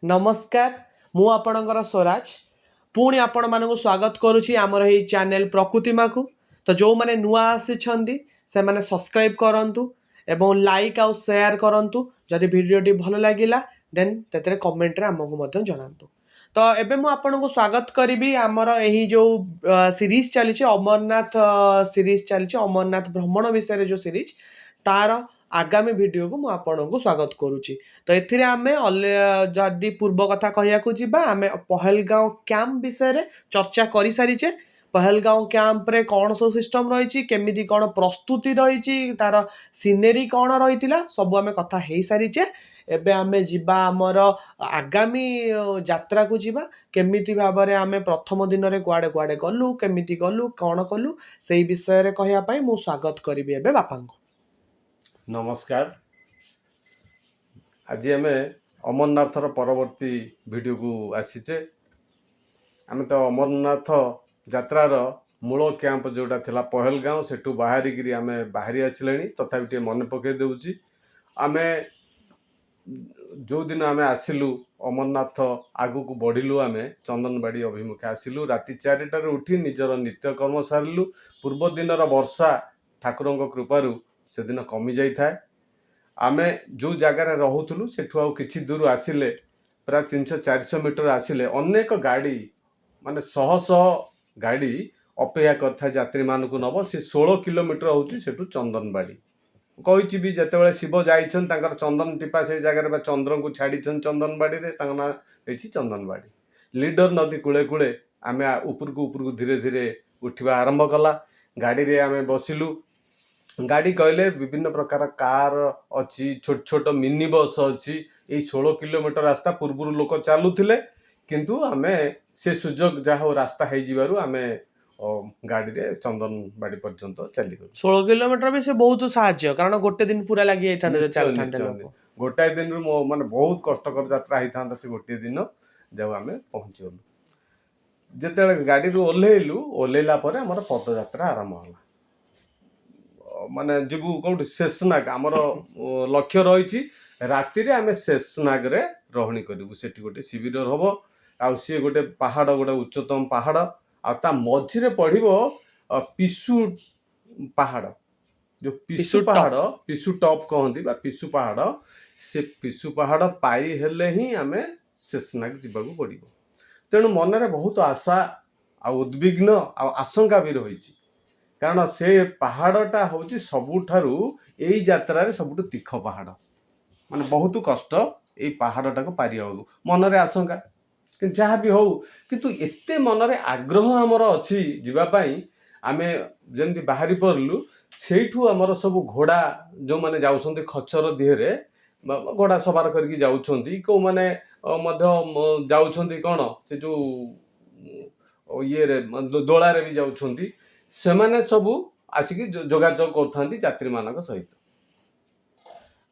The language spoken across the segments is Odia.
नमस्कार मु आपणकर स्वराज पुणी आपण मानक स्वागत करुच्ची आमर ये चैनल प्रकृतिमा को। तो जो मैंने नुआ आसी से मैंने सब्सक्राइब करंतु एवं लाइक आउ शेयर करंतु जदि वीडियोटी भल लगिला देन तेरे कमेंट रे हमको मध्य जणांतु। तो एबे मु आपनको स्वागत करी आमर यही जो सीरीज चली अमरनाथ सीरीज चली अमरनाथ भ्रमण विषय जो सीरीज तार आगामी वीडियो को मुझे स्वागत करुच्ची। तो ये आम जदि पूर्व कथा कहूँ आम पहलगांव कैंप विषय चर्चा कर सारीचे। पहलगांव कैंप रे कौन सब सिस्टम रही केमी कौन प्रस्तुति रही तार सीनेरी कौन रही सब आम कथा हो सारीचे। एबे आमे जिबा आमर आगामी यात्रा को जिबा केमिति भाव में आमे प्रथम दिन रे कुआडे कुआडे गलु केमिति गलु कौन कलु से विषय रे कहया पई मु स्वागत करी एबे बापा को। नमस्कार। आज आम अमरनाथर परवर्ती वीडियो को आसीचे। आम तो अमरनाथ यात्रार मूल कैंप जोटा थिला पहलगांव सेठू बाहरिकी आम बाहरी आसिले तथापि टे मन पकई देउची। आम जो दिन आम आसिलु अमरनाथ आगु को बढ़िलु आम चंदनबाड़ी अभिमुखे आसिलु राति 4टार उठी निजर नित्यकर्म सारिलु। पूर्व दिनर वर्षा ठाकुरंक कृपारू से दिन कमी जाई थाए। आमे जो जगार रहूलु सेठू आउ किछि दूर आसिले प्राय 300-400 मीटर आसिले अनेक गाड़ी माने शह शह गाड़ी अपेक्षा करता यात्री मान को नब। से 16 किलोमीटर होची सेठू चंदनबाड़ी कही भी जिते शिव जाइछन तांकर चंदन टीपा से जगह चंद्र को छाड़ीछन चंदनबाड़ी रे ना चंदनबाड़ी। लीडर नदी कूले कूले आम उपरकू धीरे धीरे उठा आरंभ कला। गाड़ी रे आम बसिलु। गाड़ी कहले विभिन्न प्रकार कार अच्छी छोट छोट मिनी बस अच्छी। ये 16 किलोमीटर रास्ता पूर्व लोक चलुले किंतु आमे से सुजोग जहाँ रास्ता हो आम गाड़ी रे चंदनबाड़ी पर्यंत चली गलु। 16 किलोमीटर भी से बहुत साहाଯ୍य कारण गोटे दिन पूरा लगी गोटाए दिन माने बहुत कष्टकर यात्रा होता से गोटे दिन जब आम पहुँची गलु। जिते गाड़ी रू ओह्लैलु ओह्लैला आमर पदयात्रा आरंभ होला। माने जीवु कौट शेषनाग आमर लक्ष्य रही राति आम शेषनाग रे रहणी करूँ। से गोटे शिविर हम आसी गोटे पहाड़ गोटे उच्चतम पहाड़ आ मझिरे पड़ो पिसु पहाड़ जो पिसु पहाड़ पिसु टॉप कहती पिसु पहाड़ से पिसु पहाड़ पाई हेले ही आम शेषनाग जावाक पड़ो। तेणु मनरे बहुत आशा आ उद्विग्न आ आशंका भी रही कारण से पहाड़टा हूँ सबुठारु यही यात्रा सबुठु तीख पहाड़ माने बहुत कष्ट ये पहाड़टा को पारि हबू मनरे आशंका कि जहाँ भी हो किंतु एते मनरे आग्रह आमर अच्छी जीवाई आमे जमती बाहरी पड़लु। सेठू आमर सब घोड़ा जो माने जाउछन्ति खच्चर दिहरे घोड़ा सवार करके जाउछन्ति को माने जाउछन्ति कौन से जो ये रे दोला रे भी जाउछन्ति से माने सबू आसिक जोगाजोग करथांती यात्री मानक सहित।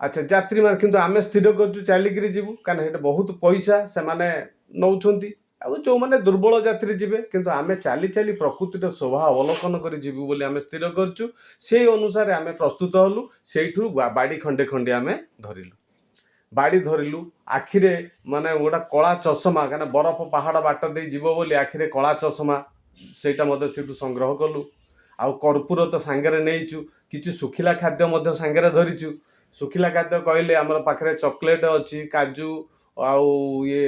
अच्छा यात्री मान किंतु आमे स्थिर करछु चलिक जीवु कारण हेटे बहुत पैसा से माने नौछन्ति आ जो माने दुर्बल यात्री जीवे किंतु आमे चाली चाली प्रकृतिर शोभा अवलोकन कर जीवु बोली आमे स्थिर करछु। से अनुसार आमे प्रस्तुत हलु। सेठू बाड़ी खंडे खंडे आमे धरिलु। बाड़ी धरिलु आखिरे माने गोटा कला चषमा कारण बरफ पहाड़ बाट दे जीव बोली आखिरे कला चषमा सेटा मते सेठू संग्रह कलु। आउ कर्पूर तो सांगरे नहींचु किछि सुखिला खाद्य मध्य सांगरे धरिचु। सुखिला खाद्य कहले आमर पाखरे चॉकलेट अच्छी काजू आउ ये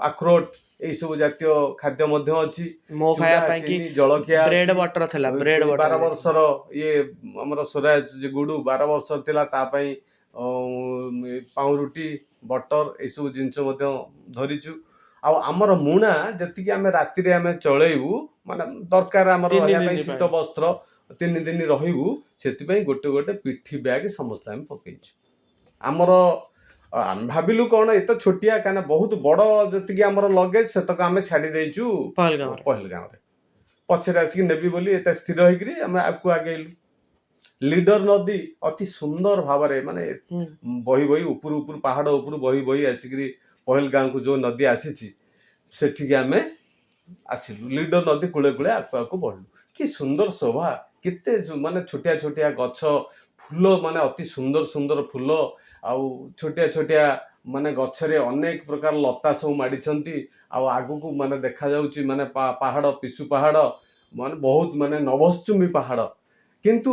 अखरोट यही सब जातीय खाद्य मध्य अच्छी। मो खाया पाई कि जलखिया ब्रेड बटर थला ब्रेड बटर 12 वर्षर ये आमर स्वराज गुडू 12 वर्ष थिला ता पई पाउरुटी बटर यही सब जिनस मध्य धरिचु। आमर मुणा जति आम राति आम चलैबू माने दरकार आमर शीत वस्त्र 3 दिन रहिबू से गोटे गोटे पिठी बैग समस्त आम पकईचु। आमर आम भाविलु कौन ये तो छोटिया क्या बहुत बड़ जी आमर लगेज से तक आम छाड़ी देचु पहलगांव रे पछरे आसिक नेबी बोली एटा स्थिर होइकरी आम आगु आगेलु। लीडर नदी अति सुंदर भाव में माने बही बही ऊपर ऊपर पहाड़ ऊपर बही बही आसिक पहलगांव को जो नदी आसी सेठी आम आसिलु। लीडर नदी कूले कूले आगु आगु बढ़लु। कि सुंदर शोभा केते माने छोटिया छोटिया गछ फूल माने अति सुंदर सुंदर फूल आउ छोटिया छोटिया ମାନେ ଗଛରେ ଅନେକ ପ୍ରକାର ଲତା ସବୁ ମାଡ଼ିଛନ୍ତି ଆଉ ଆଗକୁ ମାନେ ଦେଖାଯାଉଛି ମାନେ ପାହାଡ଼ ପିସୁ ପାହାଡ଼ ମାନେ ବହୁତ ମାନେ ନଭଶ୍ଚୁମୀ ପାହାଡ଼ କିନ୍ତୁ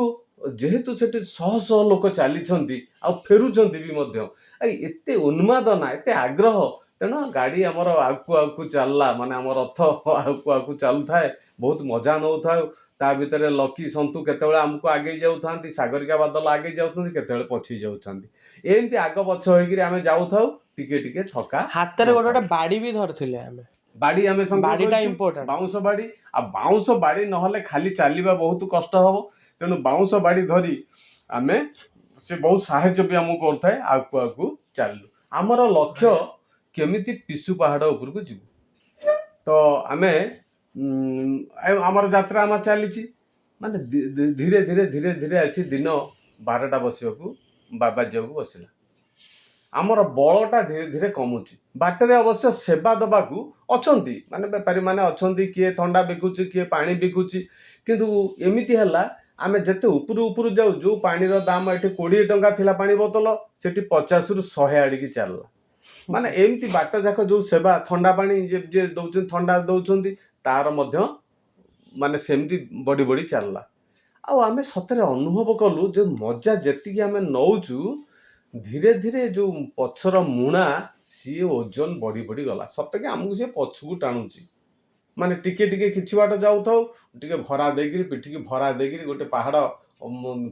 ଯେହେତୁ ସେଠି ଶହ ଶହ ଲୋକ ଚାଲିଛନ୍ତି ଆଉ ଫେରୁଛନ୍ତି ବି ମଧ୍ୟ ଏତେ ଉନ୍ମାଦନା ଏତେ ଆଗ୍ରହ ତେଣୁ ଗାଡ଼ି ଆମର ଆଗକୁ ଆଗକୁ ଚାଲିଲା ମାନେ ଆମ ରଥ ଆଗକୁ ଆଗକୁ ଚାଲୁଥାଏ ବହୁତ ମଜା ନେଉଥାଉ ତା ଭିତରେ ଲକି ସନ୍ତୁ କେତେବେଳେ ଆମକୁ ଆଗେଇ ଯାଉଥାନ୍ତି ସାଗରିକା ବାଦଲ ଆଗେଇ ଯାଉଛନ୍ତି କେତେବେଳେ ପଛେଇ ଯାଉଛନ୍ତି ଏମିତି ଆଗ ପଛ ହେଇକିରି ଆମେ ଯାଉଥାଉ ଟିକେ ଟିକେ ଥକା ହାତରେ ଗୋଟେ ନଥାଉ। ଗୋଟେ ବାଡି ବି ଧରିଥିଲେ ଆମେ। ବାଡ଼ି ଆମେ ସଂଗ୍ରହ ବାଡିଟା କରିଛୁ ଇମ୍ପୋର୍ଟାଣ୍ଟ। ବାଉଁଶ ବାଡ଼ି ଆଉ ବାଉଁଶ ବାଡ଼ି ନହେଲେ ଖାଲି ଚାଲିବା ବହୁତ କଷ୍ଟ ହବ ତେଣୁ ବାଉଁଶ ବାଡ଼ି ଧରି ଆମେ ସେ ବହୁତ ସାହାଯ୍ୟ ବି ଆମକୁ କରୁଥାଏ ଆଗକୁ ଆଗକୁ ଚାଲିଲୁ ଆମର ଲକ୍ଷ୍ୟ କେମିତି ପିସୁ ପାହାଡ଼ ଉପରକୁ ଯିବୁ ତ ଆମେ ଆମର ଯାତ୍ରା ଆମର ଚାଲିଛି ମାନେ ଧୀରେ ଧୀରେ ଧୀରେ ଧୀରେ ଆସି ଦିନ 12ଟା ବସିବାକୁ ବାଜିବାକୁ ବସିଲା ଆମର ବଳଟା ଧୀରେ ଧୀରେ କମୁଛି ବାଟରେ ଅବଶ୍ୟ ସେବା ଦେବାକୁ ଅଛନ୍ତି ମାନେ ବେପାରୀ ମାନେ ଅଛନ୍ତି କିଏ ଥଣ୍ଡା ବିକୁଛି କିଏ ପାଣି ବିକୁଛି କିନ୍ତୁ ଏମିତି ହେଲା ଆମେ ଯେତେ ଉପରୁ ଉପରୁ ଯାଉ ଯେଉଁ ପାଣିର ଦାମ ଏଠି 20 ଟଙ୍କା ଥିଲା ପାଣି ବୋତଲ ସେଠି 50ରୁ 100 ଆଡ଼ିକି ଚାଲିଲା ମାନେ ଏମିତି ବାଟ ଯାକ ଯେଉଁ ସେବା ଥଣ୍ଡା ପାଣି ଯିଏ ଦେଉଛନ୍ତି ଥଣ୍ଡା ଦେଉଛନ୍ତି ତାର ମଧ୍ୟ ମାନେ ସେମିତି ବଢ଼ି ବଢ଼ି ଚାଲିଲା ଆଉ ଆମେ ସତରେ ଅନୁଭବ କଲୁ ଯେ ମଜା ଯେତିକି ଆମେ ନେଉଛୁ ଧୀରେ ଧୀରେ ଯେଉଁ ପଛର ମୁଣା ସିଏ ଓଜନ ବଢ଼ି ବଢ଼ି ଗଲା ସତେକି ଆମକୁ ସିଏ ପଛକୁ ଟାଣୁଛି ମାନେ ଟିକେ ଟିକେ କିଛି ବାଟ ଯାଉଥାଉ ଟିକେ ଭରା ଦେଇକିରି ପିଠିକି ଭରା ଦେଇକିରି ଗୋଟେ ପାହାଡ଼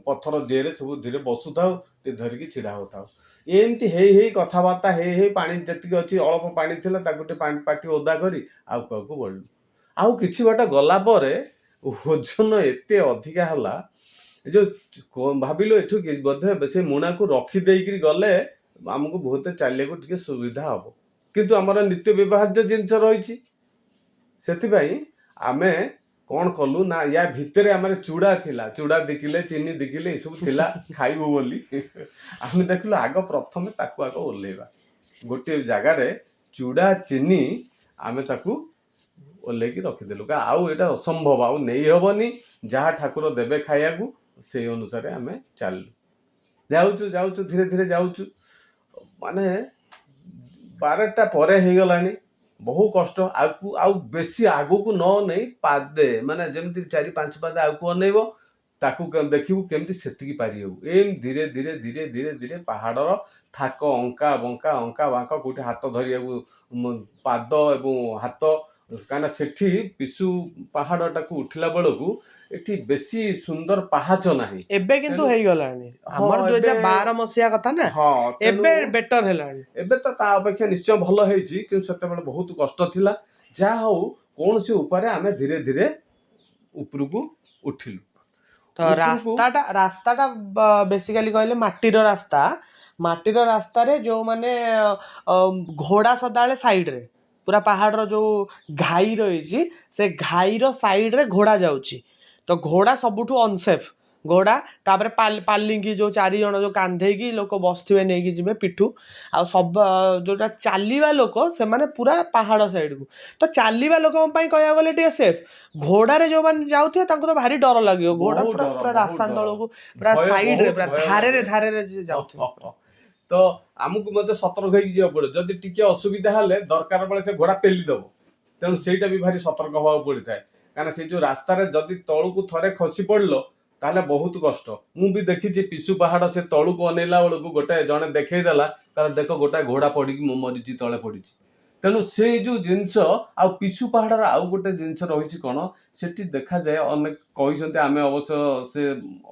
ପଥର ଦିହରେ ସବୁ ଧୀରେ ବସୁଥାଉ ଟିକେ ଧରିକି ଛିଡ଼ା ହେଉଥାଉ ଏମିତି ହେଇ ହେଇ କଥାବାର୍ତ୍ତା ହେଇ ହେଇ ପାଣି ଯେତିକି ଅଛି ଅଳ୍ପ ପାଣି ଥିଲା ତାକୁ ଟିକେ ପାଟି ଓଦା କରି ଆଗକୁ ଆଗକୁ ବଢ଼ିଲୁ ଆଉ କିଛି ବାଟ ଗଲା ପରେ ଓଜନ ଏତେ ଅଧିକା ହେଲା ଯେଉଁ ଭାବିଲୁ ଏଠୁ ବୋଧେ ସେ ମୁଣାକୁ ରଖିଦେଇକିରି ଗଲେ ଆମକୁ ବହୁତ ଚାଲିବାକୁ ଟିକେ ସୁବିଧା ହେବ କିନ୍ତୁ ଆମର ନିତ୍ୟ ବ୍ୟବହାର୍ଯ୍ୟ ଜିନିଷ ରହିଛି ସେଥିପାଇଁ ଆମେ କ'ଣ କଲୁ ନା ୟା ଭିତରେ ଆମର ଚୁଡ଼ା ଥିଲା ଚୁଡ଼ା 2 କିଲୋ ଚିନି 2 କିଲୋ ଏସବୁ ଥିଲା ଖାଇବୁ ବୋଲି ଆମେ ଦେଖିଲୁ ଆଗ ପ୍ରଥମେ ତାକୁ ଆଗ ଓହ୍ଲେଇବା ଗୋଟିଏ ଜାଗାରେ ଚୁଡ଼ା ଚିନି ଆମେ ତାକୁ ଓହ୍ଲେଇକି ରଖିଦେଲୁ ଆଉ ଏଇଟା ଅସମ୍ଭବ ଆଉ ନେଇ ହେବନି ଯାହା ଠାକୁର ଦେବେ ଖାଇବାକୁ ସେଇ ଅନୁସାରେ ଆମେ ଚାଲିଲୁ ଯାଉଛୁ ଯାଉଛୁ ଧୀରେ ଧୀରେ ଯାଉଛୁ ମାନେ 12ଟା ପରେ ହେଇଗଲାଣି ବହୁ କଷ୍ଟ ଆଉ ବେଶୀ ଆଗକୁ ନ ନେଇ ପାଦେ ମାନେ ଯେମିତି 4-5 ପାଦ ଆଗକୁ ଅନେଇବ ତାକୁ ଦେଖିବୁ କେମିତି ସେତିକି ପାରିହେବୁ ଏମିତି ଧୀରେ ଧୀରେ ଧୀରେ ଧୀରେ ଧୀରେ ପାହାଡ଼ର ଥାକ ଅଙ୍କା ବଙ୍କା ଅଙ୍କା ବାଙ୍କ କେଉଁଠି ହାତ ଧରିବାକୁ ପାଦ ଏବଂ ହାତ କାହିଁକିନା ସେଠି ପିସୁ ପାହାଡ଼ଟାକୁ ଉଠିଲା ବେଳକୁ ଏଠି ବେଶୀ ସୁନ୍ଦର ପାହାଚ ନାହିଁ ଏବେ କିନ୍ତୁ ହେଇଗଲାଣି ଆମର 2012 ମସିହା କଥା ନା ଏବେ ବେଟର ହେଲାଣି ଏବେ ତ ତା ଅପେକ୍ଷା ନିଶ୍ଚୟ ଭଲ ହେଇଛି କିନ୍ତୁ ସେତେବେଳେ ବହୁତ କଷ୍ଟ ଥିଲା ଯାହା ହଉ କୌଣସି ଉପାୟରେ ଆମେ ଧୀରେ ଧୀରେ ଉପରକୁ ଉଠିଲୁ ତ ରାସ୍ତାଟା ବେସିକାଲି କହିଲେ ମାଟିର ରାସ୍ତାରେ ଯେଉଁମାନେ ଘୋଡ଼ା ସଦାବେଳେ ସାଇଡ୍ରେ ପୁରା ପାହାଡ଼ର ଯେଉଁ ଘାଇ ରହିଛି ସେ ଘାଇର ସାଇଡ୍ରେ ଘୋଡ଼ା ଯାଉଛି ତ ଘୋଡ଼ା ସବୁଠୁ ଅନସେଫ୍ ଘୋଡ଼ା ତାପରେ ପାଲିଙ୍କି ଯେଉଁ 4 ଜଣ ଯେଉଁ କାନ୍ଧେଇକି ଲୋକ ବସିଥିବେ ନେଇକି ଯିବେ ପିଠୁ ଆଉ ଯେଉଁଟା ଚାଲିବା ଲୋକ ସେମାନେ ପୁରା ପାହାଡ଼ ସାଇଡ୍କୁ ତ ଚାଲିବା ଲୋକଙ୍କ ପାଇଁ କହିବାକୁ ଗଲେ ଟିକେ ସେଫ୍ ଘୋଡ଼ାରେ ଯେଉଁମାନେ ଯାଉଥିବେ ତାଙ୍କୁ ତ ଭାରି ଡର ଲାଗିବ ଘୋଡ଼ା ପୁରା ରାସ୍ତା ତଳକୁ ପୁରା ସାଇଡ୍ରେ ପୁରା ଧାରେରେ ଯାଉଥିବ ତ ଆମକୁ ମଧ୍ୟ ସତର୍କ ହେଇକି ଯିବାକୁ ପଡ଼ିବ ଯଦି ଟିକେ ଅସୁବିଧା ହେଲେ ଦରକାର ବେଳେ ସେ ଘୋଡ଼ା ପେଲି ଦେବ ତେଣୁ ସେଇଟା ବି ଭାରି ସତର୍କ ହେବାକୁ ପଡ଼ିଥାଏ କାହିଁକିନା ସେ ଯେଉଁ ରାସ୍ତାରେ ଯଦି ତଳକୁ ଥରେ ଖସି ପଡ଼ିଲ ତାହେଲେ ବହୁତ କଷ୍ଟ ମୁଁ ବି ଦେଖିଛି ପିସୁ ପାହାଡ଼ ସେ ତଳକୁ ଅନେଇଲା ବେଳକୁ ଗୋଟେ ଜଣେ ଦେଖେଇଦେଲା ତାହେଲେ ଦେଖ ଗୋଟାଏ ଘୋଡ଼ା ପଡ଼ିକି ମରିଛି ତଳେ ପଡ଼ିଛି ତେଣୁ ସେଇ ଯେଉଁ ଜିନିଷ ଆଉ ପିସୁ ପାହାଡ଼ର ଆଉ ଗୋଟେ ଜିନିଷ ରହିଛି କ'ଣ ସେଠି ଦେଖାଯାଏ ଅନେକ କହିଛନ୍ତି ଆମେ ଅବଶ୍ୟ ସେ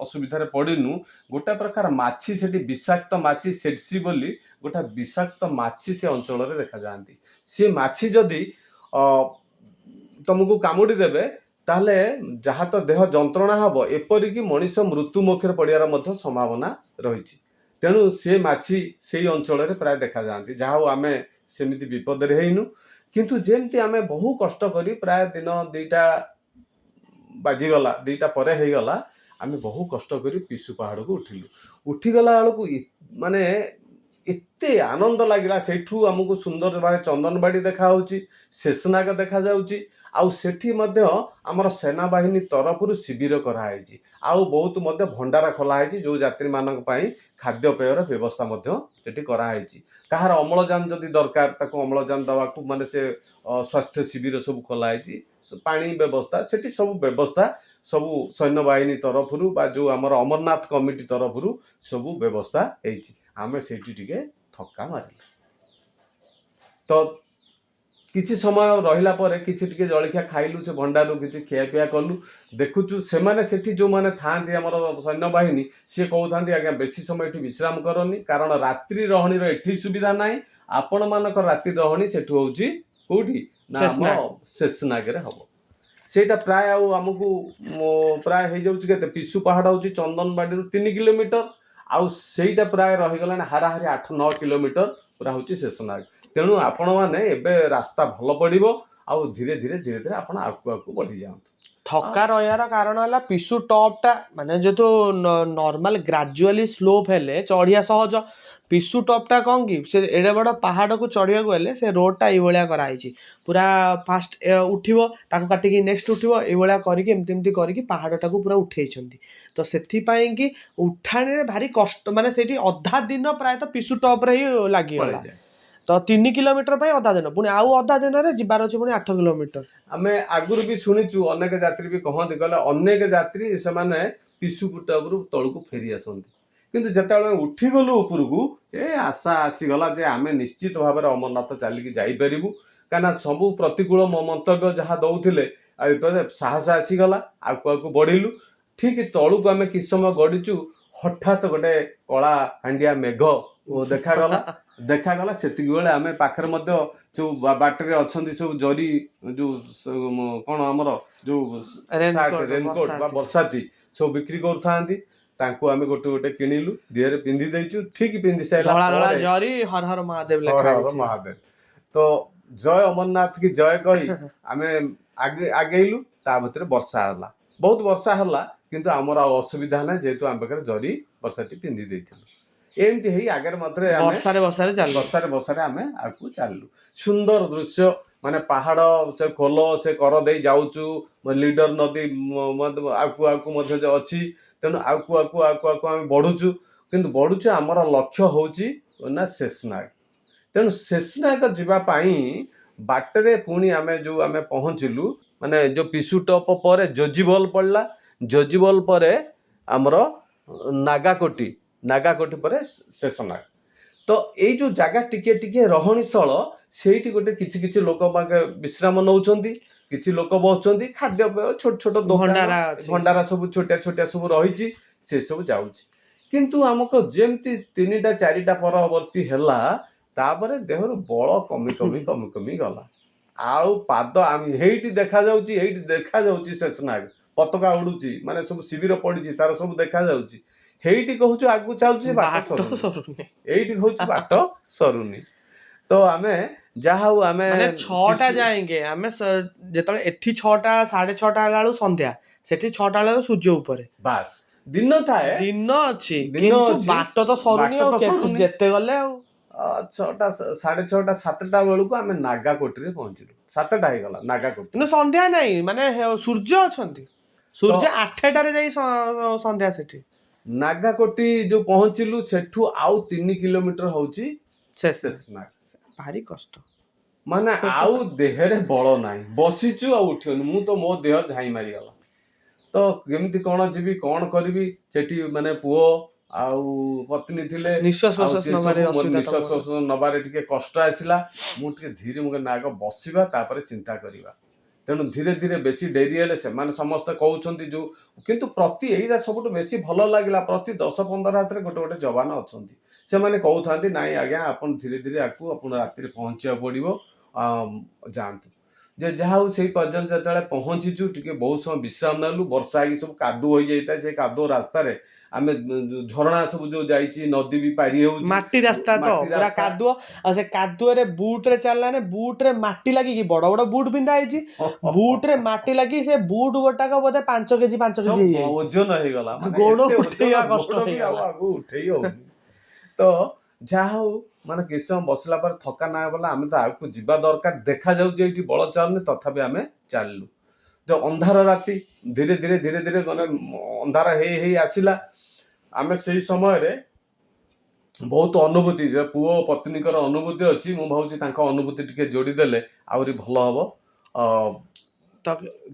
ଅସୁବିଧାରେ ପଡ଼ିନୁ ଗୋଟେ ପ୍ରକାର ମାଛି ସେଠି ବିଷାକ୍ତ ମାଛି ସେଡ୍ସି ବୋଲି ଗୋଟେ ବିଷାକ୍ତ ମାଛି ସେ ଅଞ୍ଚଳରେ ଦେଖାଯାଆନ୍ତି ସେ ମାଛି ଯଦି ତମକୁ କାମୁଡ଼ି ଦେବେ ତାହେଲେ ଯାହା ତ ଦେହ ଯନ୍ତ୍ରଣା ହେବ ଏପରିକି ମଣିଷ ମୃତ୍ୟୁ ମୁଖରେ ପଡ଼ିବାର ମଧ୍ୟ ସମ୍ଭାବନା ରହିଛି ତେଣୁ ସେ ମାଛି ସେଇ ଅଞ୍ଚଳରେ ପ୍ରାୟ ଦେଖାଯାଆନ୍ତି ଯାହା ହଉ ଆମେ ସେମିତି ବିପଦରେ ହେଇନୁ କିନ୍ତୁ ଯେମିତି ଆମେ ବହୁ କଷ୍ଟ କରି ପ୍ରାୟ ଦିନ 2ଟା ବାଜିଗଲା 2ଟା ପରେ ହେଇଗଲା ଆମେ ବହୁ କଷ୍ଟ କରି ପିସୁ ପାହାଡ଼କୁ ଉଠିଗଲା ବେଳକୁ ମାନେ ଏତେ ଆନନ୍ଦ ଲାଗିଲା ସେଇଠୁ ଆମକୁ ସୁନ୍ଦର ଭାବେ ଚନ୍ଦନବାଡ଼ି ଦେଖାହେଉଛି ଶେଷନାଗ ଦେଖାଯାଉଛି ଆଉ ସେଠି ମଧ୍ୟ ଆମର ସେନାବାହିନୀ ତରଫରୁ ଶିବିର କରାହେଇଛି। ଆଉ ବହୁତ ମଧ୍ୟ ଭଣ୍ଡାର ଖୋଲା ହେଇଛି, ଯେଉଁ ଯାତ୍ରୀମାନଙ୍କ ପାଇଁ ଖାଦ୍ୟପେୟର ବ୍ୟବସ୍ଥା ମଧ୍ୟ ସେଠି କରାହେଇଛି। କାହାର ଅମ୍ଳଜାନ ଯଦି ଦରକାର ତାକୁ ଅମ୍ଳଜାନ ଦେବାକୁ ମାନେ ସେ ସ୍ୱାସ୍ଥ୍ୟ ଶିବିର ସବୁ ଖୋଲା ହେଇଛି। ପାଣି ବ୍ୟବସ୍ଥା ସେଠି ସବୁ ବ୍ୟବସ୍ଥା ସବୁ ସୈନ୍ୟବାହିନୀ ତରଫରୁ ବା ଯେଉଁ ଆମର ଅମରନାଥ କମିଟି ତରଫରୁ ସବୁ ବ୍ୟବସ୍ଥା ହେଇଛି। ଆମେ ସେଇଠି ଟିକେ ଥକା ମାରିଲୁ। ତ କିଛି ସମୟ ରହିଲା ପରେ କିଛି ଟିକେ ଜଳଖିଆ ଖାଇଲୁ, ସେ ଭଣ୍ଡାରରୁ କିଛି ଖିଆପିଆ କଲୁ। ଦେଖୁଛୁ ସେମାନେ ସେଠି ଯେଉଁମାନେ ଥାଆନ୍ତି ଆମର ସୈନ୍ୟବାହିନୀ, ସିଏ କହୁଥାନ୍ତି ଆଜ୍ଞା ବେଶୀ ସମୟ ଏଠି ବିଶ୍ରାମ କରନି, କାରଣ ରାତ୍ରି ରହଣୀର ଏଠି ସୁବିଧା ନାହିଁ। ଆପଣମାନଙ୍କର ରାତ୍ରି ରହଣୀ ସେଠୁ ହେଉଛି କୋଉଠି ନା ଆମ ଶେଷନାଗରେ ହବ। ସେଇଟା ପ୍ରାୟ ଆଉ ଆମକୁ ପ୍ରାୟ ହେଇଯାଉଛି କେତେ, ପିସୁ ପାହାଡ଼ ହେଉଛି ଚନ୍ଦନବାଡ଼ିରୁ 3 କିଲୋମିଟର, ଆଉ ସେଇଟା ପ୍ରାୟ ରହିଗଲାଣି ହାରାହାରି 8-9 କିଲୋମିଟର ପୁରା ହେଉଛି ଶେଷନାଗ। ତେଣୁ ଆପଣମାନେ ଏବେ ରାସ୍ତା ଭଲ ପଡ଼ିବ, ଆଉ ଧୀରେ ଧୀରେ ଆପଣ ଆଗକୁ ଆଗକୁ ବଢ଼ିଯାଆନ୍ତୁ। ଥକା ରହିବାର କାରଣ ହେଲା ପିସୁ ଟପ୍ଟା ମାନେ ଯେହେତୁ ନର୍ମାଲ ଗ୍ରାଜୁଆଲି ସ୍ଲୋପ୍ ହେଲେ ଚଢ଼ିବା ସହଜ। ପିସୁ ଟପ୍ଟା କ'ଣ କି ସେ ଏଡ଼େ ବଡ଼ ପାହାଡ଼କୁ ଚଢ଼ିବାକୁ ହେଲେ ସେ ରୋଡ଼ଟା ଏଇଭଳିଆ କରାହେଇଛି। ପୁରା ଫାଷ୍ଟ ଉଠିବ, ତାକୁ କାଟିକି ନେକ୍ସଟ ଉଠିବ, ଏଇଭଳିଆ କରିକି ଏମିତି କରିକି ପାହାଡ଼ଟାକୁ ପୁରା ଉଠେଇଛନ୍ତି। ତ ସେଥିପାଇଁକି ଉଠାଣିରେ ଭାରି କଷ୍ଟ, ମାନେ ସେଇଠି ଅଧା ଦିନ ପ୍ରାୟତଃ ପିସୁ ଟପ୍ରେ ହିଁ ଲାଗିଗଲା। ପଳେଇଯାଏ। ତ 3 କିଲୋମିଟର ପାଇଁ ଅଧା ଦିନ, ପୁଣି ଆଉ ଅଧା ଦିନରେ ଯିବାର ଅଛି ପୁଣି 8 କିଲୋମିଟର। ଆମେ ଆଗରୁ ବି ଶୁଣିଛୁ, ଅନେକ ଯାତ୍ରୀ ବି କହନ୍ତି, କହିଲେ ଅନେକ ଯାତ୍ରୀ ସେମାନେ ପିସୁ ଟପ୍ରୁ ତଳକୁ ଫେରି ଆସନ୍ତି। କିନ୍ତୁ ଯେତେବେଳେ ଉଠିଗଲୁ ଉପରକୁ ଏ ଆଶା ଆସିଗଲା ଯେ ଆମେ ନିଶ୍ଚିତ ଭାବରେ ଅମରନାଥ ଚାଲିକି ଯାଇପାରିବୁ। କାହିଁକିନା ସବୁ ପ୍ରତିକୂଳ ମନ୍ତବ୍ୟ ଯାହା ଦେଉଥିଲେ, ଆଉ ଏପଟେ ସାହସ ଆସିଗଲା, ଆଗକୁ ଆଗକୁ ବଢ଼ିଲୁ। ଠିକ୍ ତଳକୁ ଆମେ କିଛି ସମୟ ଗଡ଼ିଛୁ, ହଠାତ୍ ଗୋଟେ କଳା ହାଣ୍ଡିଆ ମେଘ ଦେଖାଗଲା। ସେତିକି ବେଳେ ଆମେ ପାଖରେ ମଧ୍ୟ ସବୁ ବାଟରେ ଅଛନ୍ତି ସବୁ ଜରି ଯେଉଁ କ'ଣ ଆମର ଯେଉଁ ରେନକୋଟ ବା ବର୍ଷାତି ସବୁ ବିକ୍ରି କରୁଥାନ୍ତି, ତାଙ୍କୁ ଆମେ ଗୋଟେ ଗୋଟେ କିଣିଲୁ, ଦେହରେ ପିନ୍ଧି ଦେଇଛୁ। ଠିକ୍ ପିନ୍ଧି ସାରିଲା ଧଳା ଜରି ହର ହର ମହାଦେବ ଲେଖା ହେଇଛି। ମହାଦେବ। ତ ଜୟ ଅମରନାଥ କି ଜୟ କହି ଆମେ ଆଗେଇଲୁ। ତା ଭିତରେ ବର୍ଷା ହେଲା, ବହୁତ ବର୍ଷା ହେଲା, କିନ୍ତୁ ଆମର ଆଉ ଅସୁବିଧା ନାହିଁ, ଯେହେତୁ ଆମ ପାଖରେ ଜରି ବର୍ଷାତି ପିନ୍ଧି ଦେଇଥିଲୁ। ଏମିତି ହେଇ ଆଗରେ ମାତ୍ରେ ବର୍ଷାରେ ଆମେ ଆଗକୁ ଚାଲିଲୁ। ସୁନ୍ଦର ଦୃଶ୍ୟ, ମାନେ ପାହାଡ଼ ସେ ଖୋଲ ସେ କର ଦେଇ ଯାଉଛୁ, ଲିଡର ନଦୀ ଆଗକୁ ଆଗକୁ ମଧ୍ୟ ଅଛି। ତେଣୁ ଆଗକୁ ଆମେ ବଢ଼ୁଛୁ, କିନ୍ତୁ ବଢ଼ୁଛୁ ଆମର ଲକ୍ଷ୍ୟ ହେଉଛି ନା ଶେଷନାଗ। ତେଣୁ ଶେଷନାଗ ଯିବା ପାଇଁ ବାଟରେ ପୁଣି ଆମେ ପହଞ୍ଚିଲୁ, ମାନେ ଯେଉଁ ପିସୁ ଟପ୍ ପରେ ଜୋଜିବଲ ପଡ଼ିଲା, ଜୋଜିବଲ ପରେ ଆମର ନାଗାକୋଟି ପରେ ଶେଷନାଗ। ତ ଏଇ ଯେଉଁ ଜାଗା ଟିକେ ଟିକେ ରହଣୀ ସ୍ଥଳ, ସେଇଠି ଗୋଟେ କିଛି ଲୋକ ବିଶ୍ରାମ ନେଉଛନ୍ତି, କିଛି ଲୋକ ବସୁଛନ୍ତି, ଖାଦ୍ୟପେୟ ଛୋଟ ଛୋଟ ଦୋକାନ ଭଣ୍ଡାରା ସବୁ ଛୋଟିଆ ସବୁ ରହିଛି, ସେ ସବୁ ଯାଉଛି। କିନ୍ତୁ ଆମକୁ ଯେମିତି 3ଟା-4ଟା ପରବର୍ତ୍ତୀ ହେଲା, ତାପରେ ଦେହରୁ ବଳ କମି ଗଲା। ଆଉ ପାଦ ହେଇଠି ଦେଖାଯାଉଛି ଶେଷନାଗ, ପତାକା ଉଡୁଛି, ମାନେ ସବୁ ଶିବିର ପଡିଛି, ତାର ସବୁ ଦେଖାଯାଉଛି। ହେଇଠି କହୁଛୁ ଆଗକୁ ଚାଲୁଛି, ବାଟ ସରୁନି। ଏଇଠି କହୁଛୁ ବାଟ ସରୁନି। ତ ଆମେ ଯାହା ହଉ ଆମେ 6ଟା ଯାଏଙ୍गे ଆମେ ଯେତେବେଳେ ଏଠି 6ଟା 6:30 ହେଲା ବେଳକୁ ସନ୍ଧ୍ୟା, ସେଠି 6ଟା ବେଳକୁ ସୂର୍ଯ୍ୟ ଉପରେ। ବାସ୍ ଦିନ ଥାଏ, ଦିନ ଅଛି, କିନ୍ତୁ ବାଟ ତ ସରୁନି ଆଉ, ଯେତେ ଗଲେ ଆଉ 6ଟା 6:30 7ଟା ବେଳକୁ ଆମେ ନାଗାକୋଟିରେ ପହଞ୍ଚିଲୁ। 7ଟା ହେଇଗଲା ନାଗାକୋଟି, କିନ୍ତୁ ସନ୍ଧ୍ୟା ନାହିଁ, ମାନେ ସୂର୍ଯ୍ୟ ଅଛନ୍ତି। ସୂର୍ଯ୍ୟ 8ଟାରେ ଯାଇ ସନ୍ଧ୍ୟା ସେଠି। ନାଗାକୋଟି ଯୋଉ ପହଞ୍ଚିଲୁ, ସେଠୁ ଆଉ 3 କିଲୋମିଟର ହଉଛି ଶେଷନାଗ। ଭାରି କଷ୍ଟ, ମାନେ ଆଉ ଦେହରେ ବଳ ନାହିଁ, ବସିଛୁ ଆଉ ଉଠିବନି। ମୁଁ ତ ମୋ ଦେହ ଝାଇଁ ମାରିଗଲା। ତ କେମିତି କ'ଣ ଯିବି, କ'ଣ କରିବି? ସେଠି ମାନେ ପୁଅ ଆଉ ପତ୍ନୀ ଥିଲେ, ନିଶ୍ୱାସ ନବାରେ ଟିକେ କଷ୍ଟ ଆସିଲା। ମୁଁ ଟିକେ ଧୀରେ ଆଗ ବସିବା, ତାପରେ ଚିନ୍ତା କରିବା। ତେଣୁ ଧୀରେ ଧୀରେ ବେଶୀ ଡେରି ହେଲେ ସେମାନେ ସମସ୍ତେ କହୁଛନ୍ତି କିନ୍ତୁ ଏଇଟା ସବୁଠୁ ବେଶୀ ଭଲ ଲାଗିଲା, ପ୍ରତି 10-15 ହାତରେ ଗୋଟେ ଯବାନ ଅଛନ୍ତି। ସେମାନେ କହୁଥାନ୍ତି ନାଇଁ ଆଜ୍ଞା, ଆପଣ ଧୀରେ ଧୀରେ ଆଗକୁ ଆପଣ ରାତିରେ ପହଞ୍ଚିବାକୁ ପଡ଼ିବ, ଯାଆନ୍ତୁ। ଯେ ଯାହା ହଉ ସେଇ ପର୍ଯ୍ୟନ୍ତ ଯେତେବେଳେ ପହଞ୍ଚିଛୁ, ଟିକେ ବହୁତ ସମୟ ବିଶ୍ରାମ ନେଲୁ। ବର୍ଷା ହେଇକି ସବୁ କାଦୁଅ ହୋଇଯାଇଥାଏ, ସେ କାଦୁଅ ରାସ୍ତାରେ ଆମେ ଝରଣା ସବୁ ଯୋଉ ଯାଇଛି, ନଦୀ ବି ପାରି ହେଉଛି, ମାଟି ରାସ୍ତା ତ ପୁରା କାଦୁଅ। ଆଉ ସେ କାଦୁଅରେ ବୁଟରେ ଚାଲିଲାନି, ବୁଟରେ ମାଟି ଲାଗିକି, ବଡ ବଡ ବୁଟ ପିନ୍ଧା ହେଇଛି, ବୁଟରେ ମାଟି ଲାଗି ସେ ବୁଟ ଗୋଟାକ ବୋଧେ 5 କେଜି ଓଜନ ହେଇଗଲା, ଗୋଡ ଉଠେଇବା କଷ୍ଟ ହେଇଗଲା। ଆଗକୁ ଉଠେଇ ହଉନି। ତ ଯାହା ହଉ ମାନେ କିଛି ସମୟ ବସିଲା ପରେ ଥକା ନା ଗଲା, ଆମେ ତ ଆଗକୁ ଯିବା ଦରକାର, ଦେଖାଯାଉଛି ଏଇଠି ବଳ ଚାଲୁନି, ତଥାପି ଆମେ ଚାଲିଲୁ। ତ ଅନ୍ଧାର ରାତି ଧୀରେ ଧୀରେ ଧୀରେ ଧୀରେ ମାନେ ଅନ୍ଧାର ହେଇ ହେଇ ଆସିଲା। ଆମେ ସେଇ ସମୟରେ ବହୁତ ଅନୁଭୂତି, ଯେ ପୁଅ ପତ୍ନୀଙ୍କର ଅନୁଭୂତି ଅଛି, ମୁଁ ଭାବୁଛି ତାଙ୍କ ଅନୁଭୂତି ଟିକେ ଯୋଡ଼ିଦେଲେ ଆହୁରି ଭଲ ହବ। ତ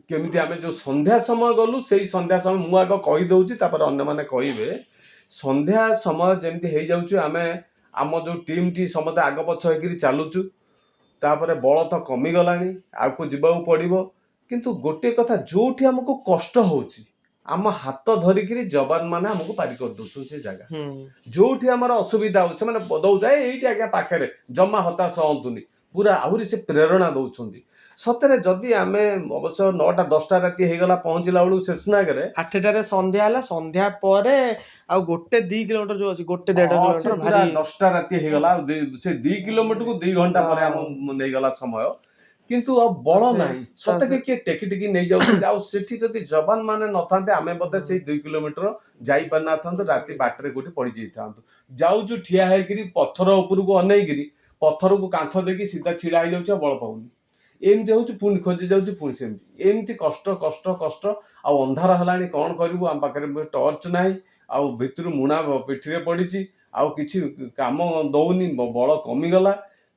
କେମିତି ଆମେ ଯୋଉ ସନ୍ଧ୍ୟା ସମୟ ଗଲୁ, ସେଇ ସନ୍ଧ୍ୟା ସମୟ ମୁଁ ଆଗ କହିଦଉଛି, ତାପରେ ଅନ୍ୟମାନେ କହିବେ। ସନ୍ଧ୍ୟା ସମୟ ଯେମିତି ହେଇଯାଉଛି, ଆମେ ଆମ ଯୋଉ ଟିମ୍ଟି ସମସ୍ତେ ଆଗ ପଛ ହେଇକିରି ଚାଲୁଛୁ। ତାପରେ ବଳ ତ କମିଗଲାଣି, ଆଗକୁ ଯିବାକୁ ପଡ଼ିବ। କିନ୍ତୁ ଗୋଟିଏ କଥା, ଯୋଉଠି ଆମକୁ କଷ୍ଟ ହଉଛି ଆମ ହାତ ଧରିକିରି ଯବାନ ମାନେ ଆମକୁ ପାରି କରିଦଉଛନ୍ତି ସେ ଜାଗା। ଯୋଉଠି ଆମର ଅସୁବିଧା ହଉଛି ସେମାନେ ଦଉଯାଏ ଏଇଠି ଆଜ୍ଞା ପାଖରେ, ଜମା ହତାଶ ହୁଅନ୍ତୁନି, ପୁରା ଆହୁରି ସେ ପ୍ରେରଣା ଦଉଛନ୍ତି। ସତରେ ଯଦି ଆମେ ଅବଶ୍ୟ 9ଟା 10ଟା ରାତି ହେଇଗଲା ପହଞ୍ଚିଲା ବେଳକୁ ଶେଷନାଗରେ, 8ଟାରେ ସନ୍ଧ୍ୟା ହେଲା, ସନ୍ଧ୍ୟା ପରେ ଆଉ 1-2 କିଲୋମିଟର ଯୋଉ ଅଛି, 1-1.5 ସେ କିଲୋମିଟର ପୁରା ଭାରି 10ଟା ରାତି ହେଇଗଲା। ସେ 2 କିଲୋମିଟରକୁ 2 ଘଣ୍ଟା ପରେ ଆମ ନେଇଗଲା ସମୟ। କିନ୍ତୁ ଆଉ ବଳ ନାହିଁ, ସତେକି କିଏ ଟେକି ଟେକି ନେଇଯାଉଛନ୍ତି। ଆଉ ସେଠି ଯଦି ଯବାନ ମାନେ ନଥାନ୍ତେ, ଆମେ ବୋଧେ ସେଇ 2 କିଲୋମିଟର ଯାଇପାରିନଥାନ୍ତୁ, ରାତି ବାଟରେ କୋଉଠି ପଡ଼ିଯାଇଥାନ୍ତୁ। ଯାଉଛୁ ଠିଆ ହେଇକିରି ପଥର ଉପରକୁ ଅନେଇକିରି, ପଥରକୁ କାନ୍ଥ ଦେଇକି ସିଧା ଛିଡା ହେଇଯାଉଛି, ଆଉ ବଳ ପାଉନି। ଏମିତି ହଉଛି, ପୁଣି ଖୋଜି ଯାଉଛି, ପୁଣି ସେମିତି, ଏମିତି କଷ୍ଟ କଷ୍ଟ କଷ୍ଟ। ଆଉ ଅନ୍ଧାର ହେଲାଣି, କ'ଣ କରିବୁ, ଆମ ପାଖରେ ଟର୍ଚ୍ଚ ନାହିଁ, ଆଉ ଭିତରୁ ମୁଣା ପିଠିରେ ପଡ଼ିଛି, ଆଉ କିଛି କାମ ଦଉନି, ବଳ କମିଗଲା।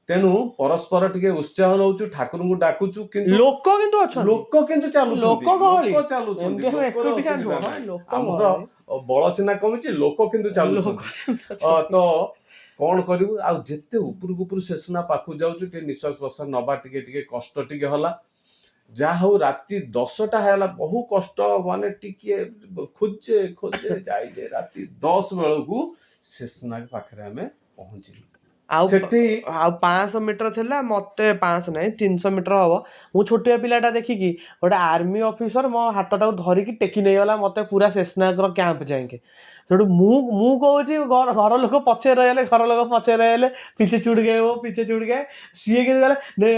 ତେଣୁ ପରସ୍ପର ଟିକେ ଉତ୍ସାହ ନଉଛୁ, ଠାକୁରଙ୍କୁ ଡାକୁଛୁ, କିନ୍ତୁ ଲୋକ କିନ୍ତୁ ଅଛନ୍ତି, ଲୋକ କିନ୍ତୁ ଚାଲୁଛନ୍ତି, ଲୋକ ଗହଳି, ଲୋକ ଚାଲୁଛନ୍ତି, ଏମିତି ଆମେ ଲୋକର ଏକୁଟିଆ ଅସୁବିଧା ନୁହଁ, ନାହିଁ। ଲୋକ ଆମର ଗହଳି, ବଳ ସିନା କମିଛି, ଲୋକ କିନ୍ତୁ ଲୋକ ଚାଲୁଛନ୍ତି। କିନ୍ତୁ ଅଛନ୍ତି। ତ କ'ଣ କରିବୁ, ଆଉ ଯେତେ ଉପରକୁ ଉପରୁ ଶେଷନା ପାଖକୁ ଯାଉଛୁ, ଟିକେ ନିଶ୍ୱାସ ପ୍ରଶ୍ୱାସ ନବା ଟିକେ ଟିକେ କଷ୍ଟ ଟିକେ ହେଲା। ଯାହା ହଉ ରାତି 10ଟା ହେଲା, ବହୁ କଷ୍ଟ, ମାନେ ଟିକେ ଖୋଜେ ଖୋଜେ ଯାଇଛେ, ରାତି 10 ବେଳକୁ ଶେଷନାଗ ପାଖରେ ଆମେ ପହଞ୍ଚିଲୁ। ଆଉ ସେଠି 500 ମିଟର ଥିଲା, ମତେ 500 ନାହିଁ 300 ମିଟର ହବ। ମୁଁ ଛୋଟିଆ ପିଲାଟା ଦେଖିକି ଗୋଟେ ଆର୍ମି ଅଫିସର ମୋ ହାତଟାକୁ ଧରିକି ଟେକି ନେଇଗଲା ମତେ ପୁରା ଶେଷନାଗର କ୍ୟାମ୍ପ ଯାଇକି। ସେଠୁ ମୁଁ କହୁଛି, ଘର ଲୋକ ପଛରେ ରହିଗଲେ, ପିଛେ छूट गए, वो पीछे छूट गए। ସିଏ କିନ୍ତୁ କହିଲେ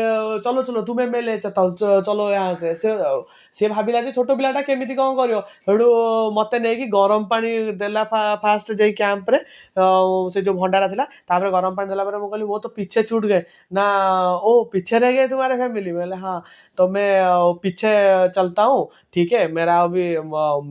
ଚଲୋ ଚଲୋ ତୁମେ ମେଲେ ଚଲୋ यहाँ से। ସିଏ ଭାବିଲା ଯେ ଛୋଟ ପିଲାଟା କେମିତି କ'ଣ କରିବ। ସେଠୁ ମତେ ନେଇକି ଗରମ ପାଣି ଦେଲା ଫାଷ୍ଟ ଯାଇ କ୍ୟାମ୍ପରେ, ସେ ଯୋଉ ଭଣ୍ଡାରା ଥିଲା। ତାପରେ ଗରମ ପାଣି देला ପରେ ମୁଁ କହିଲି, वो तो पीछे छूट गए ना, ओ पीछे रह गए तुम्हारे फैमिली। मैं हाँ, तो मैं पीछे चलता हूँ, ठीक है, मेरा अभी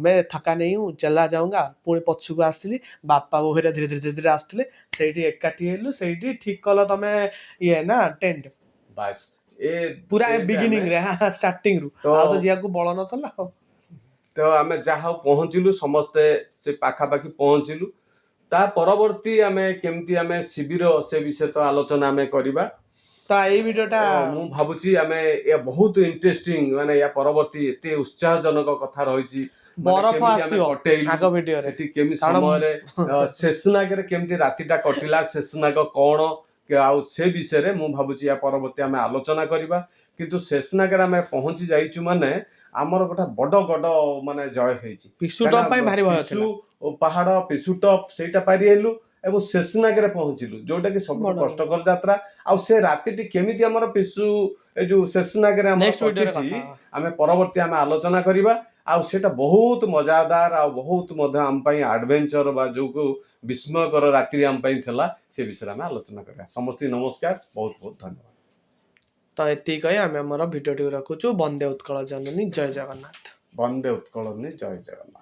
मैं थका नहीं हूँ, चला जाऊँगा। पुणी पछुକୁ ଆସିଲି, ବାପା ବୋଉ ହେରିକା ଧୀରେ ଧୀରେ ଧୀରେ ଧୀରେ ଆସୁଥିଲେ, ସେଇଠି ଏକାଠି ହେଲୁ। ସେଇଠି ଠିକ କଲ ତମେ ଇଏ ନା ଟେଣ୍ଟ, ବାସ୍ ଏ ପୁରା ଏଇଟା ବିଗିନିଂ ଆମେ ରେ, ଷ୍ଟାର୍ଟିଂ ରୁ, ତ ଆଉ ତ ଯିବାକୁ ବଳ ନଥିଲା। ତ ଆମେ ଯାହା ହଉ ପହଞ୍ଚିଲୁ, ସମସ୍ତେ ସେ ପାଖାପାଖି ପହଞ୍ଚିଲୁ। ତା ପରବର୍ତ୍ତୀ ଆମେ କେମିତି ଆମେ ଶିବିର, ସେ ବିଷୟ ତ ଆଲୋଚନା ଆମେ କରିବା। ତ ଏଇ ଭିଡିଓଟା ମୁଁ ଭାବୁଛି ଆମେ ବହୁତ ଇଣ୍ଟରେଷ୍ଟିଂ, ମାନେ ୟା ପରବର୍ତ୍ତୀ ଏତେ ଉତ୍ସାହଜନକ କଥା ରହିଛି। ମାନେ ବରଫ କେମିତି ଆମେ ଆସିବ କଟେଇଲୁ ଆଗ ଭିଡିଓରେ, ସେଠି, କେମିତି କାରଣ ସମୟରେ ଶେଷନାଗରେ କେମିତି ରାତିଟା କଟିଲା, ଶେଷନାଗ କ'ଣ, ଆଉ ସେ ବିଷୟରେ ମୁଁ ଭାବୁଛି ୟା ପରବର୍ତ୍ତୀ ଆମେ ଆଲୋଚନା କରିବା। କିନ୍ତୁ ଶେଷନାଗରେ ଆମେ ପହଞ୍ଚି ଯାଇଛୁ ମାନେ ଆମର ଗୋଟେ ବଡ଼ ମାନେ ଜୟ ହେଇଛି। ପିସୁ ଟପ୍ ପାଇଁ ଭାରି ଭୟ ପିସୁ ଥିଲା। ପାହାଡ଼, ପିସୁ ଟପ୍ ସେଇଟା ପାରି ହେଲୁ ଏବଂ ଶେଷନାଗରେ ପହଞ୍ଚିଲୁ, ଯୋଉଟା କି ସବୁଠୁ ବଡ କଷ୍ଟକର ଯାତ୍ରା। ଆଉ ସେ ରାତିଟି କେମିତି ଆମର ପିସୁ ଏ ଯୋଉ ଶେଷନାଗରେ ଆମର ନେକ୍ସଟ ଭିଡିଓରେ କଟିଛି, କଥା ହବା। ଆମେ ପରବର୍ତ୍ତୀ ଆମେ ଆଲୋଚନା କରିବା। ଆଉ ସେଇଟା ବହୁତ ମଜାଦାର, ଆଉ ବହୁତ ମଧ୍ୟ ଆମ ପାଇଁ ଆଡଭେଞ୍ଚର, ବା ଯୋଉ ବିସ୍ମୟକର ରାତ୍ରି ଆମ ପାଇଁ ଥିଲା, ସେ ବିଷୟରେ ଆମେ ଆଲୋଚନା କରିବା। ସମସ୍ତଙ୍କୁ ନମସ୍କାର, ବହୁତ ବହୁତ ଧନ୍ୟବାଦ। ତ ଏତିକି କହି ଆମେ ଆମର ଭିଡିଓଟିକୁ ରଖୁଛୁ। ବନ୍ଦେ ଉତ୍କଳ ଜନନୀ, ଜୟ ଜଗନ୍ନାଥ। ବନ୍ଦେ ଉତ୍କଳନି, ଜୟ ଜଗନ୍ନାଥ।